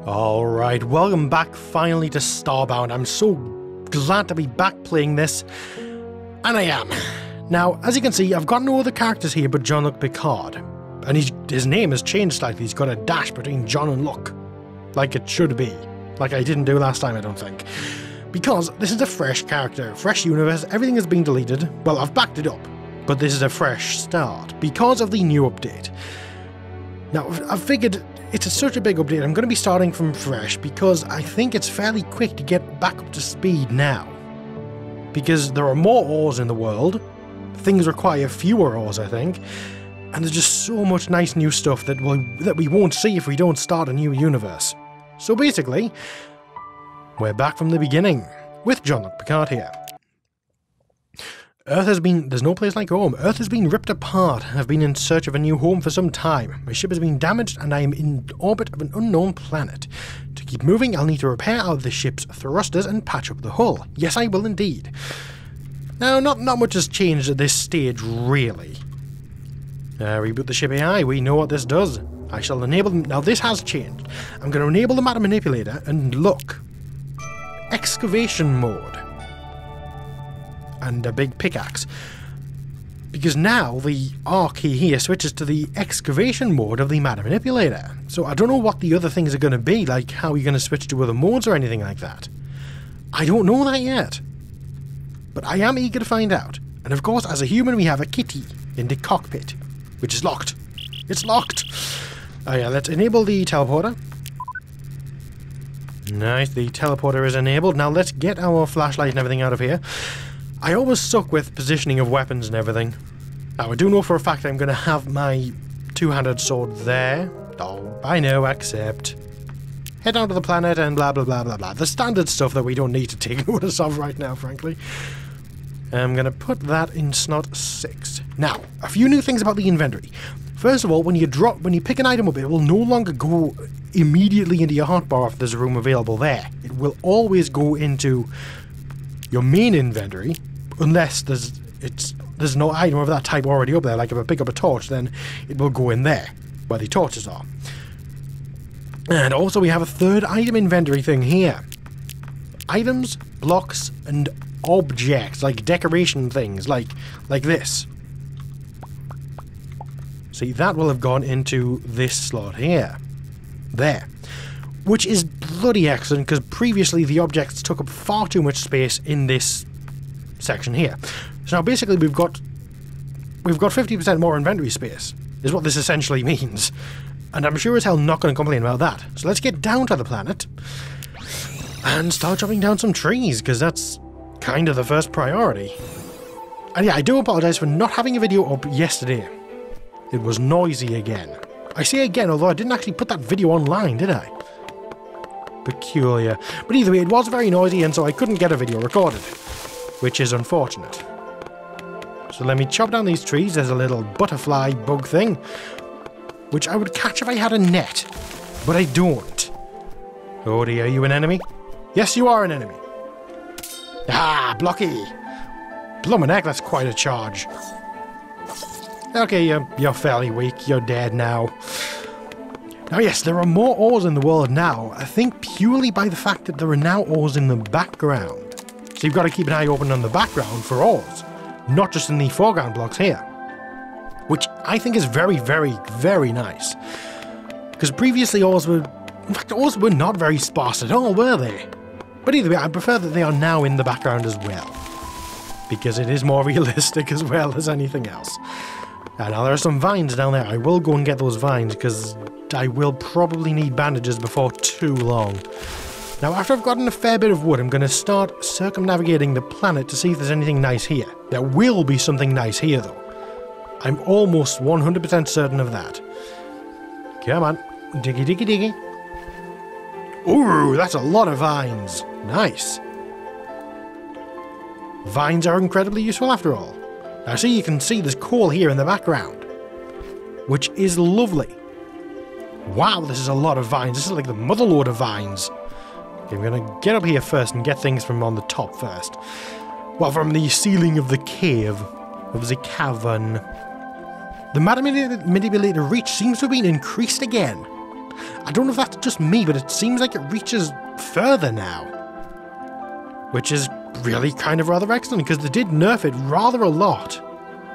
Alright, welcome back finally to Starbound. I'm so glad to be back playing this, and I am. Now, as you can see, I've got no other characters here but Jean-Luc Picard, and his name has changed slightly. He's got a dash between John and Luc, like it should be. Like I didn't do last time, I don't think. Because this is a fresh character, fresh universe, everything has been deleted. Well, I've backed it up, but this is a fresh start because of the new update. Now, I figured it's such a big update, I'm going to be starting from fresh because I think it's fairly quick to get back up to speed now. Because there are more ores in the world, things require fewer ores, I think, and there's just so much nice new stuff that we won't see if we don't start a new universe. So basically, we're back from the beginning, with Jean-Luc Picard here. There's no place like home. Earth has been ripped apart. I've been in search of a new home for some time. My ship has been damaged and I am in orbit of an unknown planet. To keep moving, I'll need to repair out the ship's thrusters and patch up the hull. Yes, I will indeed. Now, not much has changed at this stage, really. Reboot the ship AI. We know what this does. I shall enable them. Now, this has changed. I'm going to enable the matter manipulator and look. Excavation mode. And a big pickaxe. Because now the R key here switches to the excavation mode of the matter manipulator. So I don't know what the other things are going to be, like how you're going to switch to other modes or anything like that. I don't know that yet. But I am eager to find out. And of course, as a human, we have a kitty in the cockpit, which is locked. It's locked! Oh yeah, let's enable the teleporter. Nice, the teleporter is enabled. Now let's get our flashlight and everything out of here. I always suck with positioning of weapons and everything. Now, I do know for a fact I'm going to have my two-handed sword there. Oh, I know, accept. Head down to the planet and blah blah blah blah blah. The standard stuff that we don't need to take notice of right now, frankly. I'm going to put that in slot 6. Now, a few new things about the inventory. First of all, when you pick an item up, it will no longer go immediately into your hotbar if there's a room available there. It will always go into your main inventory, unless there's no item of that type already up there. Like if I pick up a torch, then it will go in there, where the torches are. And also we have a third item inventory thing here. Items, blocks, and objects, like decoration things, like this. See, that will have gone into this slot here. There. Which is bloody excellent, because previously the objects took up far too much space in this section here. So now basically we've got 50% more inventory space, is what this essentially means. And I'm sure as hell not going to complain about that. So let's get down to the planet and start chopping down some trees, because that's kind of the first priority. And yeah, I do apologise for not having a video up yesterday. It was noisy again. I say again, although I didn't actually put that video online, did I? Peculiar. But either way, it was very noisy and so I couldn't get a video recorded, which is unfortunate. So let me chop down these trees. There's a little butterfly bug thing, which I would catch if I had a net, but I don't. Oh dear, are you an enemy? Yes, you are an enemy. Ah, blocky. Bloomin' heck, that's quite a charge. Okay, you're fairly weak. You're dead now. Now yes, there are more ores in the world now, I think purely by the fact that there are now ores in the background. So you've got to keep an eye open on the background for ores, not just in the foreground blocks here. Which I think is very, very, very nice. Because previously ores were not very sparse at all, were they? But either way, I prefer that they are now in the background as well. Because it is more realistic as well as anything else. And now there are some vines down there. I will go and get those vines because I will probably need bandages before too long. Now, after I've gotten a fair bit of wood, I'm going to start circumnavigating the planet to see if there's anything nice here. There will be something nice here, though. I'm almost 100% certain of that. Come on. Diggy, diggy, diggy. Ooh, that's a lot of vines. Nice. Vines are incredibly useful after all. Now see, you can see there's coal here in the background, which is lovely. Wow, this is a lot of vines. This is like the motherload of vines. Okay, I'm gonna get up here first and get things from on the top first. Well, from the ceiling of the cave. Of the cavern. The matter manipulator reach seems to have been increased again. I don't know if that's just me, but it seems like it reaches further now. Which is really kind of rather excellent, because they did nerf it rather a lot.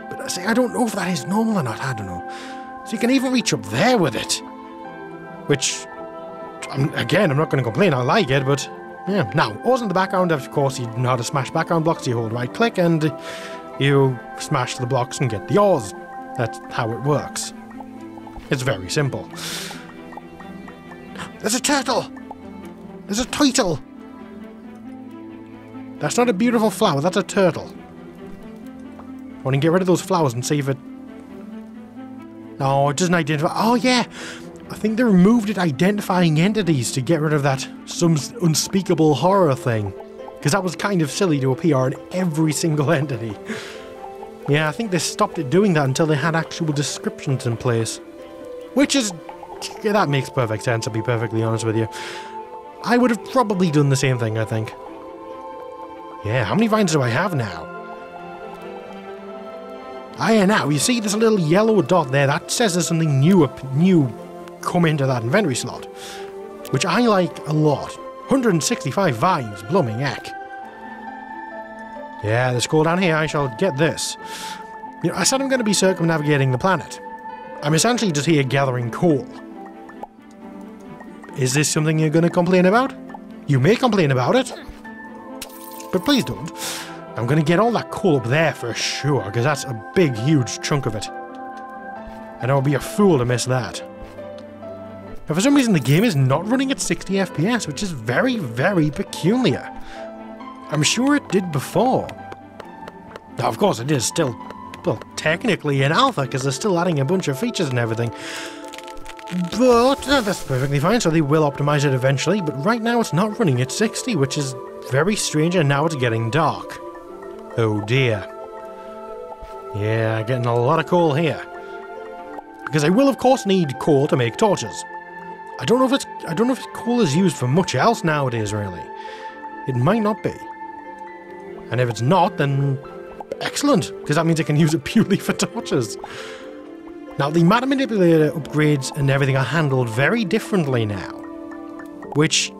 But I don't know if that is normal or not, I don't know. So you can even reach up there with it. Which, again, I'm not going to complain, I like it, but yeah. Now, also in the background, of course, you know how to smash background blocks. You hold right click and you smash the blocks and get the ores. That's how it works. It's very simple. There's a turtle! There's a turtle! That's not a beautiful flower, that's a turtle. I want to get rid of those flowers and see if it... No, it doesn't identify... Oh, yeah! I think they removed it identifying entities to get rid of that some unspeakable horror thing. Because that was kind of silly to appear on every single entity. Yeah, I think they stopped it doing that until they had actual descriptions in place. Which is... Yeah, that makes perfect sense, to be perfectly honest with you. I would have probably done the same thing, I think. Yeah, how many vines do I have now? Ah, yeah, now, you see this little yellow dot there? That says there's something new come into that inventory slot. Which I like a lot. 165 vines, blooming heck. Yeah, let's go down here, I shall get this. You know, I said I'm going to be circumnavigating the planet. I'm essentially just here gathering coal. Is this something you're going to complain about? You may complain about it. But please don't. I'm going to get all that coal up there for sure, because that's a big, huge chunk of it. And I would be a fool to miss that. Now, for some reason, the game is not running at 60 FPS, which is very, very peculiar. I'm sure it did before. Now, of course, it is still, well, technically in alpha, because they're still adding a bunch of features and everything. But that's perfectly fine, so they will optimize it eventually. But right now, it's not running at 60, which is very strange, and now it's getting dark. Oh dear. Yeah, getting a lot of coal here. Because I will, of course, need coal to make torches. I don't know if coal is used for much else nowadays, really. It might not be. And if it's not, then excellent, because that means I can use it purely for torches. Now, the matter manipulator upgrades and everything are handled very differently now, which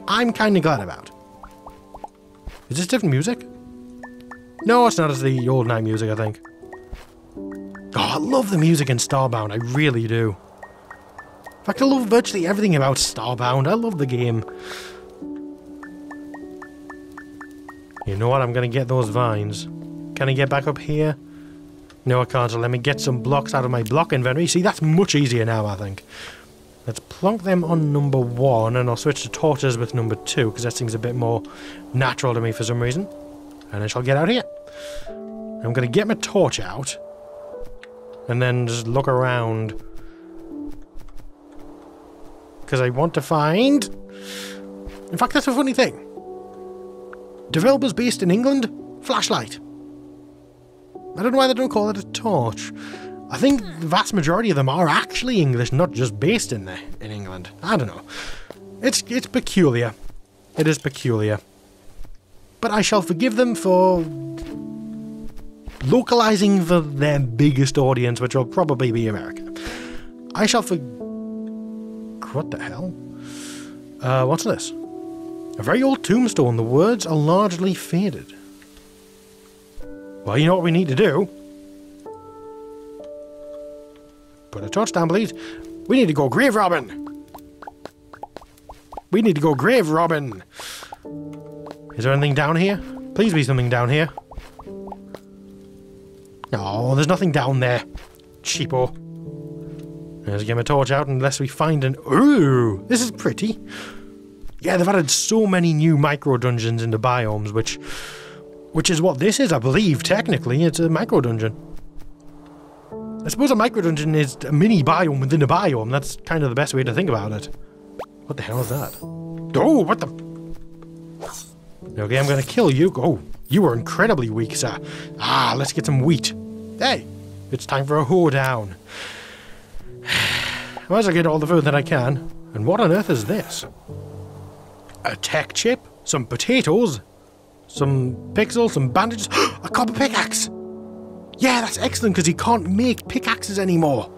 I'm kind of glad about. Is this different music? No, it's not. It's the old night music, I think. Oh, I love the music in Starbound, I really do. In fact, I love virtually everything about Starbound. I love the game. You know what? I'm going to get those vines. Can I get back up here? No, I can't. So let me get some blocks out of my block inventory. See, that's much easier now, I think. Let's plonk them on number 1, and I'll switch to torches with number 2, because that seems a bit more natural to me for some reason. And I shall get out here. I'm going to get my torch out, and then just look around. Because I want to find... In fact, that's a funny thing. Developers based in England, flashlight. I don't know why they don't call it a torch. I think the vast majority of them are actually English, not just based in England. I don't know. It's peculiar. It is peculiar. But I shall forgive them for localizing for their biggest audience, which will probably be America. I shall What the hell? What's this? A very old tombstone. The words are largely faded. Well, you know what we need to do? Put a torch down, please. We need to go grave robbing. We need to go grave robbing. Is there anything down here? Please be something down here. No, there's nothing down there. Cheapo. Let's get my torch out unless we find an... Ooh, this is pretty. Yeah, they've added so many new micro dungeons into biomes, which is what this is, I believe. Technically, it's a micro dungeon. I suppose a micro dungeon is a mini biome within a biome. That's kind of the best way to think about it. What the hell is that? Oh, what the... Okay, I'm gonna kill you. Oh, you were incredibly weak, sir. Ah, let's get some wheat. Hey, it's time for a hoedown. I might as well get all the food that I can. And what on earth is this? A tech chip? Some potatoes? Some pixels? Some bandages? A copper pickaxe! Yeah, that's excellent, because you can't make pickaxes anymore.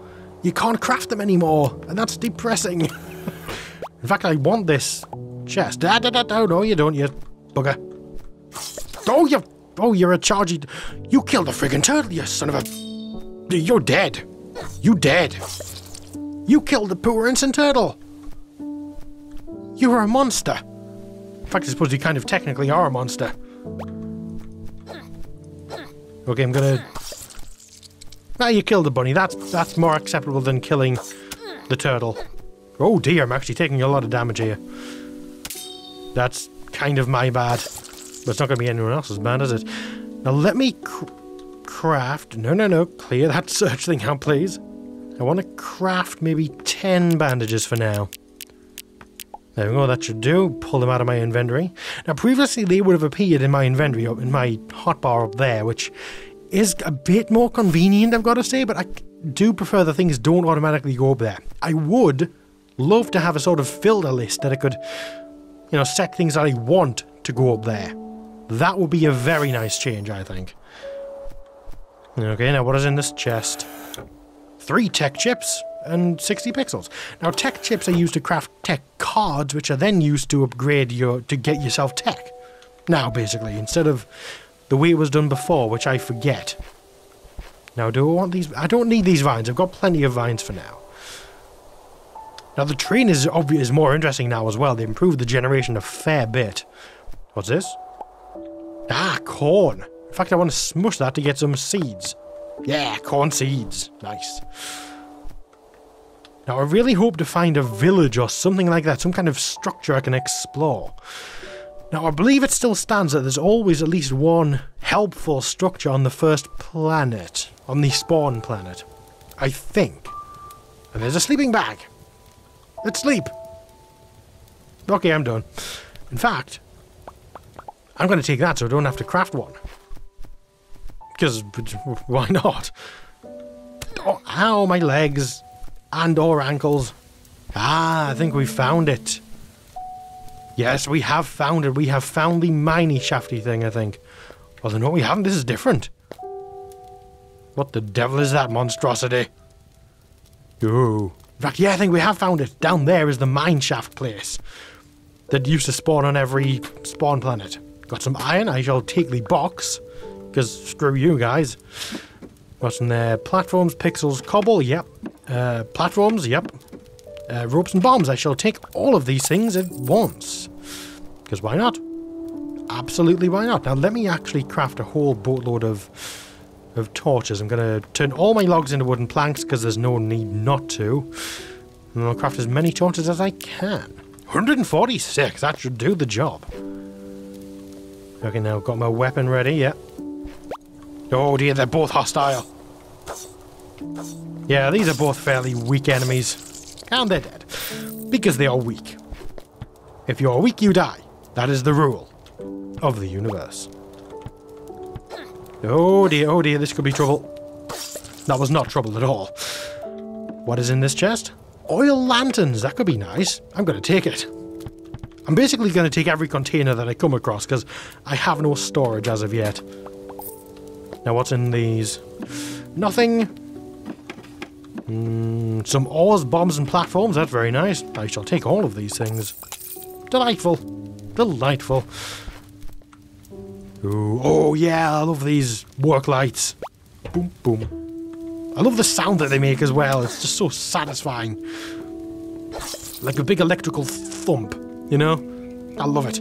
You can't craft them anymore, and that's depressing. In fact, I want this chest. No, you don't, you bugger. Oh, you're a chargy... You killed the friggin' turtle, you son of a... You're dead. You dead. You killed the poor innocent turtle. You were a monster. In fact, I suppose you kind of technically are a monster. Okay, I'm gonna... Ah, you killed the bunny. That's more acceptable than killing the turtle. Oh dear, I'm actually taking a lot of damage here. That's kind of my bad. But it's not going to be anyone else's bad, is it? Now let me craft... No. Clear that search thing out, please. I want to craft maybe 10 bandages for now. There we go, that should do. Pull them out of my inventory. Now previously they would have appeared in my inventory, in my hotbar up there, which is a bit more convenient, I've got to say, but I do prefer that things don't automatically go up there. I would love to have a sort of filter list that I could, you know, set things that I want to go up there. That would be a very nice change, I think. Okay, now what is in this chest? 3 tech chips and 60 pixels. Now tech chips are used to craft tech cards, which are then used to upgrade to get yourself tech. Now, basically, instead of the way it was done before, which I forget. Now, do I want these? I don't need these vines. I've got plenty of vines for now. Now, the train is more interesting now as well. They improved the generation a fair bit. What's this? Ah, corn. In fact, I want to smush that to get some seeds. Yeah, corn seeds. Nice. Now, I really hope to find a village or something like that. Some kind of structure I can explore. Now, I believe it still stands that there's always at least one helpful structure on the first planet. On the spawn planet. I think. And there's a sleeping bag. Let's sleep. Okay, I'm done. In fact, I'm going to take that so I don't have to craft one. Because, why not? Oh, ow, my legs. And or ankles. Ah, I think we found it. Yes, we have found it. We have found the miney shafty thing, I think. Although, no, we haven't. This is different. What the devil is that monstrosity? Ooh. In fact, yeah, I think we have found it. Down there is the mine shaft place that used to spawn on every spawn planet. Got some iron. I shall take the box. Because screw you guys. What's in there? Platforms, pixels, cobble, yep. Platforms, yep. Ropes and bombs. I shall take all of these things at once. Because why not? Absolutely why not? Now let me actually craft a whole boatload of torches. I'm going to turn all my logs into wooden planks because there's no need not to. And I'll craft as many torches as I can. 146, that should do the job. Okay, now I've got my weapon ready, yep. Oh dear, they're both hostile. Yeah, these are both fairly weak enemies. And they're dead. Because they are weak. If you're weak, you die. That is the rule of the universe. Oh dear, this could be trouble. That was not trouble at all. What is in this chest? Oil lanterns, that could be nice. I'm going to take it. I'm basically going to take every container that I come across because I have no storage as of yet. Now what's in these? Nothing. Some ores, bombs and platforms, that's very nice. I shall take all of these things. Delightful. Delightful. Ooh, oh yeah, I love these work lights. Boom, boom. I love the sound that they make as well. It's just so satisfying. Like a big electrical thump, you know? I love it.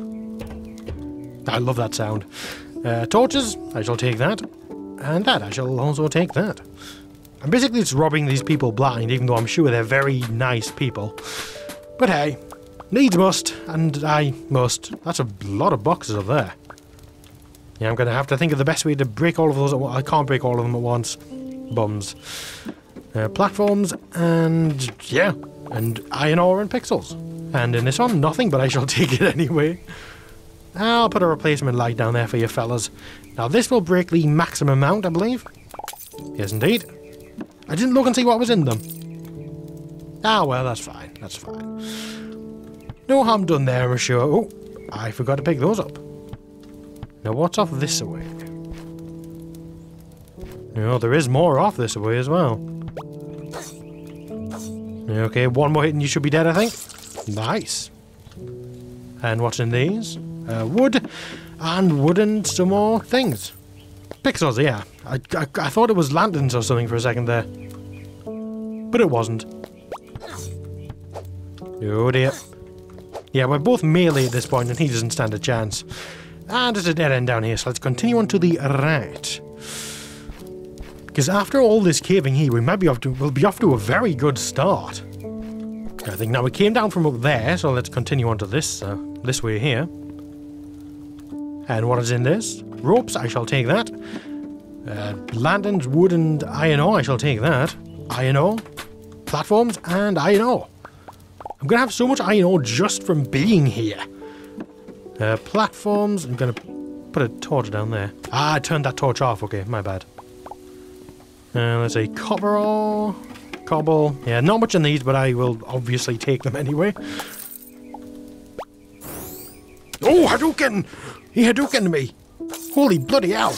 I love that sound. Torches, I shall take that. And that, I shall also take that. I'm basically just robbing these people blind, even though I'm sure they're very nice people. But hey, needs must, and I must. That's a lot of boxes up there. Yeah, I'm going to have to think of the best way to break all of those at once. I can't break all of them at once. Bums. Platforms, and yeah, and iron ore and pixels. And in this one, nothing, but I shall take it anyway. I'll put a replacement light down there for you fellas. Now this will break the maximum amount, I believe. Yes, indeed. I didn't look and see what was in them. Ah, well, that's fine. That's fine. No harm done there, I'm sure. Oh, I forgot to pick those up. Now, what's off this away? No, there is more off this away as well. Okay, one more hit and you should be dead, I think. Nice. And what's in these? Wood. And wood and some more things. Pixels, yeah. I thought it was lanterns or something for a second there. But it wasn't. Oh dear. Yeah, we're both melee at this point and he doesn't stand a chance. And there's a dead end down here, so let's continue on to the right. Because after all this caving here, we'll be off to a very good start. I think now we came down from up there, so let's continue on to this way here. And what is in this? Ropes, I shall take that. Lanterns, wood and iron ore, I shall take that. Iron ore, platforms, and iron ore. I'm going to have so much iron ore just from being here. Platforms, I'm going to put a torch down there. Ah, I turned that torch off, okay, my bad. Let's say copper ore, cobble. Yeah, not much in these, but I will obviously take them anyway. Oh, Hadouken! He Hadoukened me! Holy bloody hell!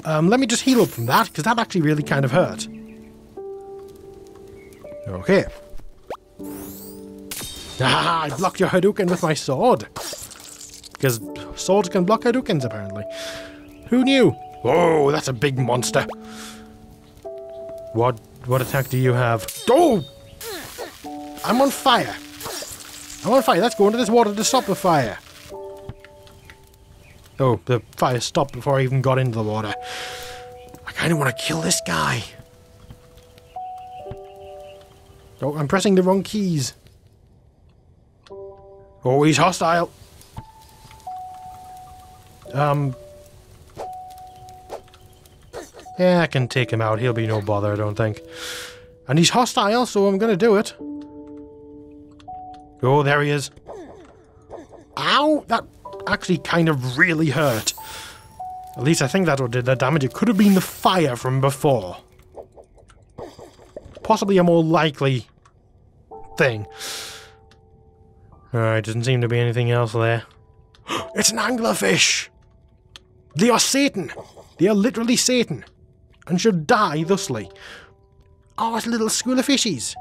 Let me just heal up from that, because that actually really kind of hurt. Okay. Ah, I blocked your Hadouken with my sword. Because swords can block Hadoukens, apparently. Who knew? Oh, that's a big monster. What attack do you have? Oh! I'm on fire. I'm on fire. Let's go into this water to stop the fire. Oh, the fire stopped before I even got into the water. I kind of want to kill this guy. Oh, I'm pressing the wrong keys. Oh, he's hostile. Yeah, I can take him out. He'll be no bother, I don't think. And he's hostile, so I'm gonna do it. Oh, there he is. Ow! That actually kind of really hurt. At least I think that's what did the damage. It could have been the fire from before. Possibly a more likely thing. Alright, doesn't seem to be anything else there. It's an anglerfish! They are Satan! They are literally Satan! And should die thusly. Oh, it's little school of fishies!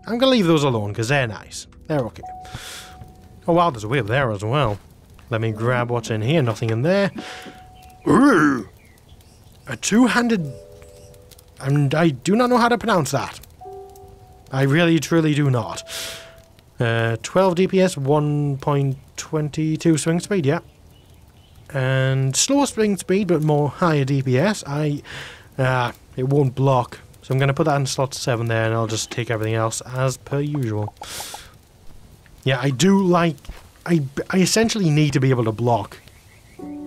I'm gonna leave those alone, because they're nice. They're okay. Oh wow, there's a way up there as well. Let me grab what's in here. Nothing in there. Ooh! A two-handed... And I do not know how to pronounce that. I really, truly do not. 12 DPS, 1.22 swing speed, yeah. And slower swing speed, but more higher DPS. It won't block. So I'm going to put that in slot 7 there, and I'll just take everything else as per usual. Yeah, I do like... I essentially need to be able to block.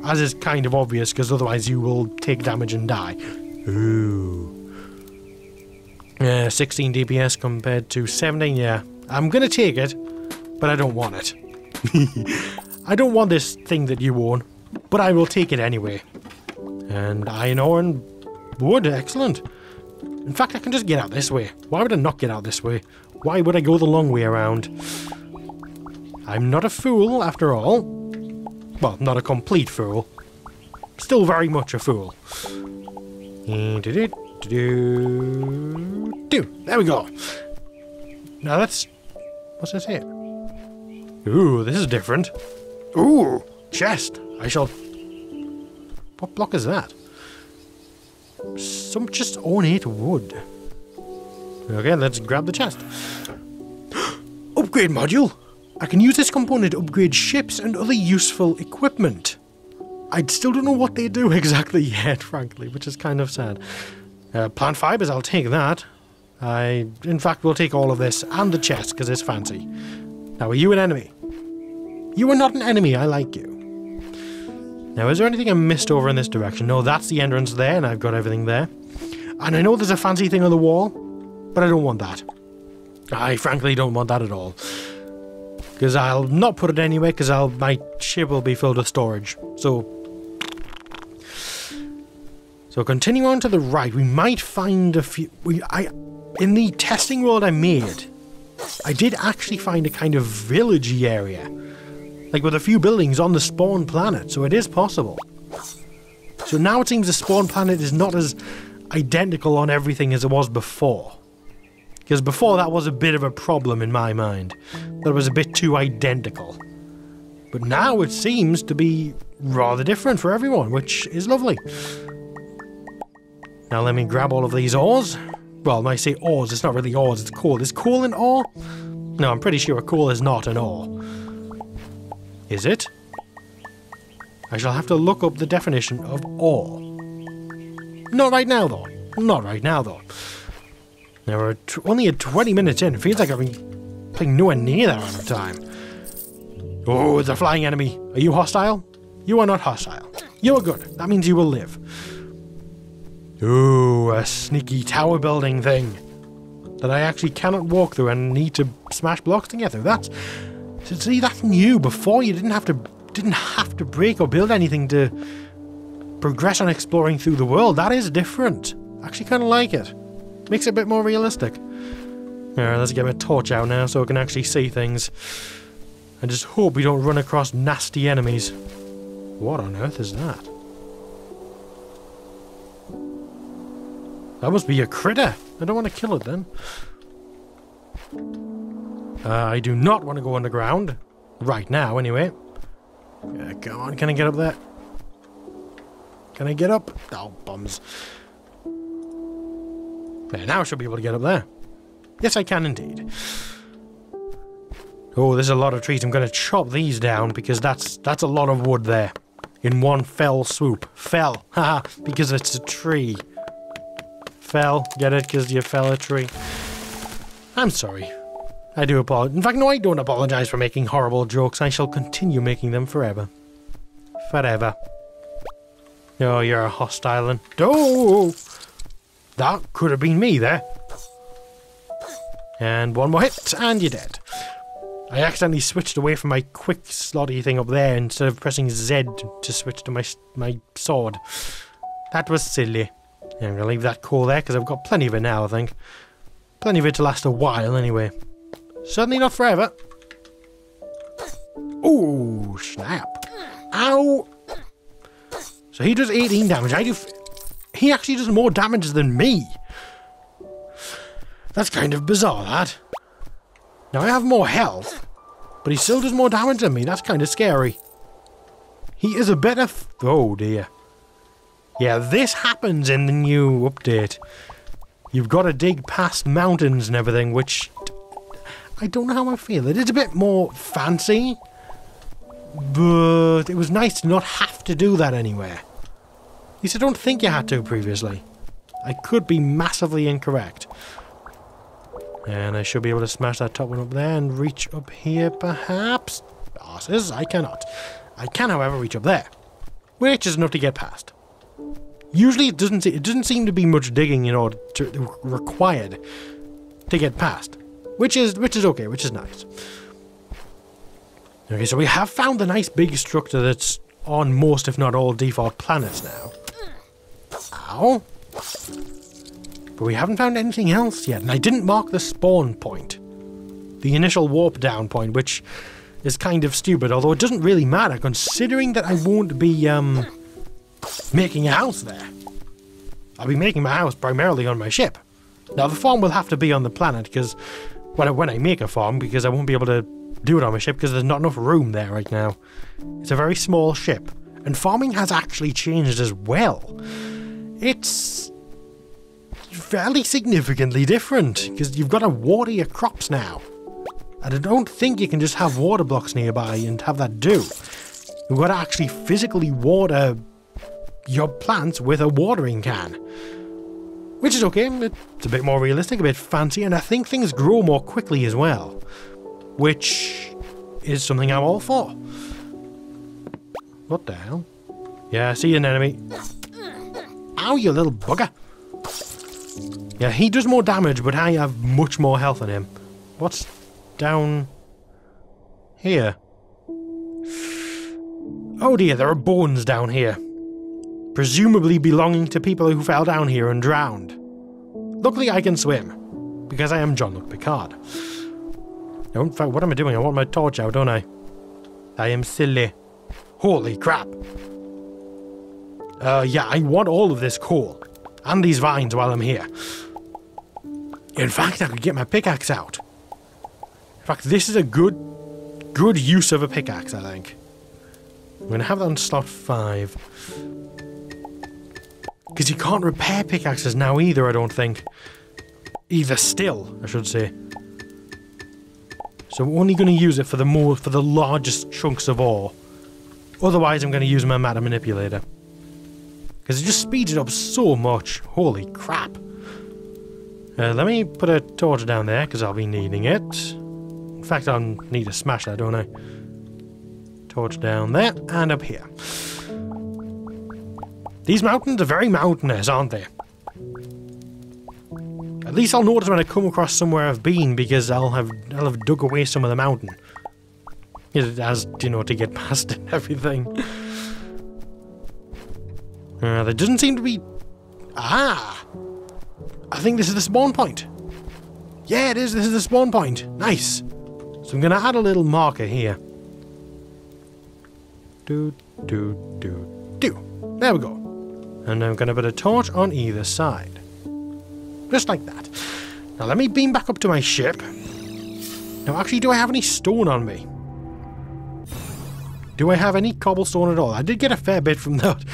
As is kind of obvious, because otherwise you will take damage and die. Ooh. 16 DPS compared to 17, yeah. I'm gonna take it, but I don't want it. I don't want this thing that you own, but I will take it anyway. And iron ore and wood, excellent. In fact, I can just get out this way. Why would I not get out this way? Why would I go the long way around? I'm not a fool, after all. Well, not a complete fool. Still very much a fool. There we go. Now that's... What's this here? Ooh, this is different. Ooh, chest. I shall... What block is that? Some just ornate wood. Okay, let's grab the chest. Upgrade module. I can use this component to upgrade ships and other useful equipment. I still don't know what they do exactly yet, frankly, which is kind of sad. Plant fibers, I'll take that. In fact, will take all of this and the chest because it's fancy. Now, are you an enemy? You are not an enemy. I like you. Now, is there anything I missed over in this direction? No, that's the entrance there, and I've got everything there. And I know there's a fancy thing on the wall, but I don't want that. I frankly don't want that at all. Because I'll not put it anywhere, because my ship will be filled with storage. So continue on to the right. We might find a few... In the testing world I made, I did actually find a kind of villagey area. Like with a few buildings on the spawn planet, so it is possible. So now it seems the spawn planet is not as identical on everything as it was before. Because before that was a bit of a problem in my mind. That was a bit too identical. But now it seems to be rather different for everyone, which is lovely. Now let me grab all of these ores. Well, when I say ores, it's not really ores, it's coal. Is coal an ore? No, I'm pretty sure coal is not an ore. Is it? I shall have to look up the definition of ore. Not right now, though. Not right now, though. Now we're only at 20 minutes in. It feels like I've been playing nowhere near that amount of time. Oh, it's a flying enemy. Are you hostile? You are not hostile. You are good. That means you will live. Ooh, a sneaky tower building thing that I actually cannot walk through and need to smash blocks to get through. See, that's new. Before you didn't have to break or build anything to progress on exploring through the world. That is different. I actually kind of like it. Makes it a bit more realistic. Alright, let's get my torch out now so I can actually see things. And just hope we don't run across nasty enemies. What on earth is that? That must be a critter. I don't want to kill it then. I do not want to go underground. Right now, anyway. Come on, can I get up there? Can I get up? Oh, bums. There, now I should be able to get up there. Yes, I can indeed. Oh, there's a lot of trees. I'm going to chop these down because that's a lot of wood there. In one fell swoop. Fell. Haha, because it's a tree. Fell. Get it? Because you fell a tree. I'm sorry. I do apologize. In fact, no, I don't apologize for making horrible jokes. I shall continue making them forever. Forever. Oh, you're a hostile one. Oh! That could have been me there. And one more hit, and you're dead. I accidentally switched away from my quick slotty thing up there instead of pressing Z to switch to my sword. That was silly. I'm going to leave that coal there because I've got plenty of it now, I think. Plenty of it to last a while anyway. Certainly not forever. Ooh, snap. Ow! So he does 18 damage. He actually does more damage than me. That's kind of bizarre, that. Now I have more health, but he still does more damage than me. That's kind of scary. He is a better... oh dear. Yeah, this happens in the new update. You've got to dig past mountains and everything, which... I don't know how I feel. It is a bit more fancy, but it was nice to not have to do that anywhere. At least I don't think you had to previously. I could be massively incorrect. And I should be able to smash that top one up there and reach up here, perhaps. Arses, I cannot. I can, however, reach up there, which is enough to get past. Usually, it doesn't seem to be much digging in order to required to get past, which is okay, which is nice. Okay, so we have found the nice big structure that's on most, if not all, default planets now. Ow. But we haven't found anything else yet, and I didn't mark the spawn point. The initial warp down point, which is kind of stupid, although it doesn't really matter, considering that I won't be, making a house there. I'll be making my house primarily on my ship. Now, the farm will have to be on the planet, because when I make a farm, because I won't be able to do it on my ship, because there's not enough room there right now. It's a very small ship, and farming has actually changed as well. It's fairly significantly different, because you've got to water your crops now. And I don't think you can just have water blocks nearby and have that do. You've got to actually physically water your plants with a watering can. Which is okay, it's a bit more realistic, a bit fancy, and I think things grow more quickly as well. Which is something I'm all for. What the hell? Yeah, I see an enemy. Ow, you little bugger. Yeah, he does more damage, but I have much more health than him. What's down here? Oh dear, there are bones down here. Presumably belonging to people who fell down here and drowned. Luckily I can swim, because I am Jean-Luc Picard. No, in fact, what am I doing? I want my torch out, don't I? I am silly. Holy crap. Yeah, I want all of this coal. And these vines while I'm here. In fact, I could get my pickaxe out. In fact, this is a good use of a pickaxe, I think. I'm going to have that on slot 5. Because you can't repair pickaxes now either, I don't think. Either still, I should say. So I'm only going to use it for the largest chunks of ore. Otherwise, I'm going to use my matter manipulator. Because it just speeds it up so much. Holy crap. Let me put a torch down there, because I'll be needing it. In fact, I'll need to smash that, don't I? Torch down there, and up here. These mountains are very mountainous, aren't they? At least I'll notice when I come across somewhere I've been, because I'll have dug away some of the mountain. As, you know, to get past it and everything. There doesn't seem to be... Ah! I think this is the spawn point. Yeah, it is. This is the spawn point. Nice. So I'm going to add a little marker here. There we go. And I'm going to put a torch on either side. Just like that. Now let me beam back up to my ship. Now actually, do I have any stone on me? Do I have any cobblestone at all? I did get a fair bit from that.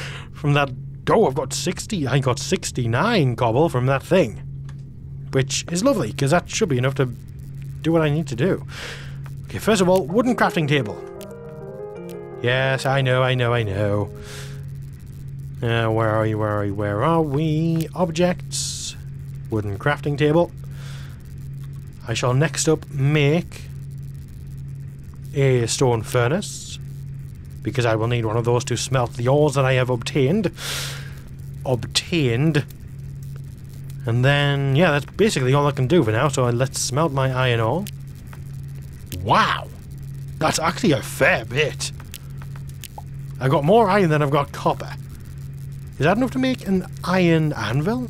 Oh, I've got 60. I got 69 cobble from that thing. Which is lovely, because that should be enough to do what I need to do. Okay, first of all, wooden crafting table. Yes, I know. Where are we? Objects. Wooden crafting table. I shall next up make a stone furnace. Because I will need one of those to smelt the ores that I have obtained. And then, yeah, that's basically all I can do for now. So let's smelt my iron ore. Wow! That's actually a fair bit. I've got more iron than I've got copper. Is that enough to make an iron anvil?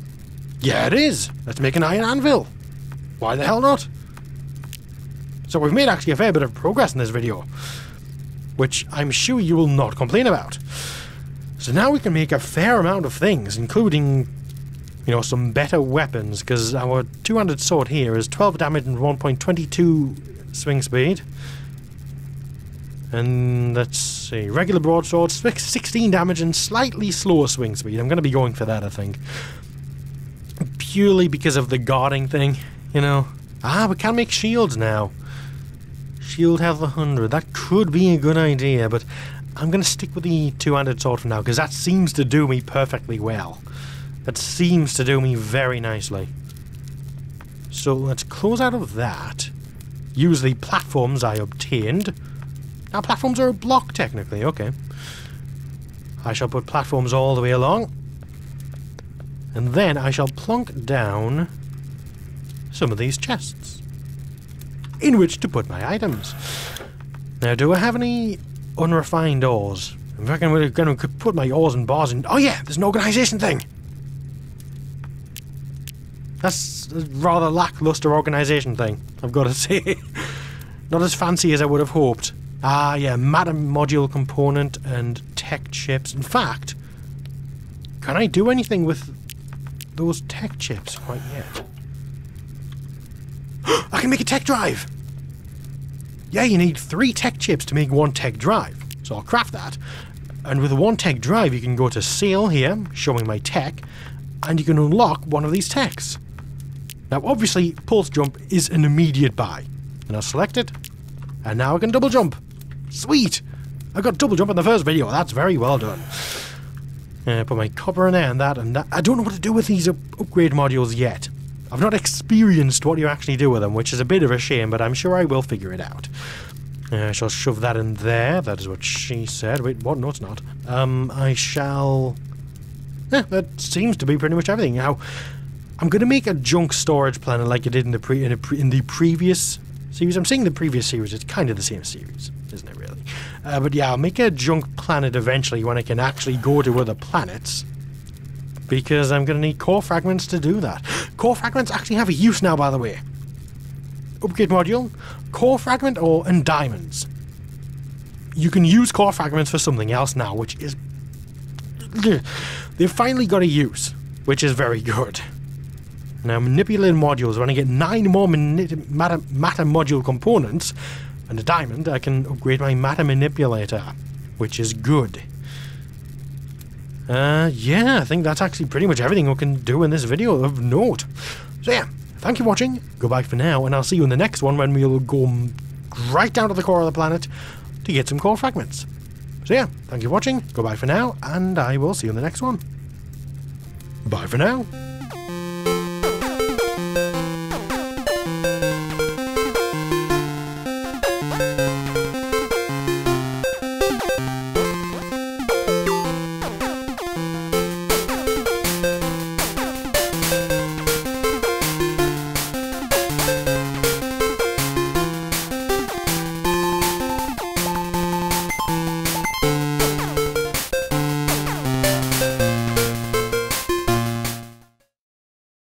Yeah, it is! Let's make an iron anvil! Why the hell not? So we've made actually a fair bit of progress in this video. Which I'm sure you will not complain about. So now we can make a fair amount of things, including, you know, some better weapons, because our two-handed sword here is 12 damage and 1.22 swing speed. And let's see, regular broadsword, 16 damage and slightly slower swing speed. I'm going to be going for that, I think. Purely because of the guarding thing, you know. Ah, we can make shields now. Shield health 100. That could be a good idea, but I'm going to stick with the two-handed sword for now, because that seems to do me perfectly well. That seems to do me very nicely. So let's close out of that. Use the platforms I obtained. Now, platforms are a block, technically. Okay. I shall put platforms all the way along. And then I shall plonk down some of these chests in which to put my items. Now, do I have any unrefined ores? I reckon we're going to put my ores and bars in... Oh yeah, there's an organization thing! That's a rather lackluster organization thing, I've got to say. Not as fancy as I would have hoped. Ah yeah, matter module component and tech chips. In fact, can I do anything with those tech chips quite yet? I can make a tech drive! Yeah, you need 3 tech chips to make 1 tech drive. So I'll craft that. And with 1 tech drive, you can go to sale here, showing my tech, and you can unlock one of these techs. Now, obviously, pulse jump is an immediate buy. And I'll select it, and now I can double jump. Sweet! I got double jump in the first video. That's very well done. Put my copper in there and that. I don't know what to do with these upgrade modules yet. I've not experienced what you actually do with them, which is a bit of a shame, but I'm sure I will figure it out. I shall shove that in there. That is what she said. Wait, what? No, it's not. I shall... that seems to be pretty much everything. Now, I'm going to make a junk storage planet like I did in the previous series. I'm saying the previous series. It's kind of the same series, isn't it, really? But yeah, I'll make a junk planet eventually when I can actually go to other planets. Because I'm going to need core fragments to do that. Core fragments actually have a use now, by the way. Upgrade module, core fragment, and diamonds. You can use core fragments for something else now, which is... They've finally got a use, which is very good. Now, manipulating modules, when I get 9 more matter module components and a diamond, I can upgrade my matter manipulator, which is good. Yeah, I think that's actually pretty much everything we can do in this video of note. So yeah, thank you for watching, goodbye for now, and I'll see you in the next one when we'll go right down to the core of the planet to get some core fragments. So yeah, thank you for watching, goodbye for now, and I will see you in the next one. Bye for now.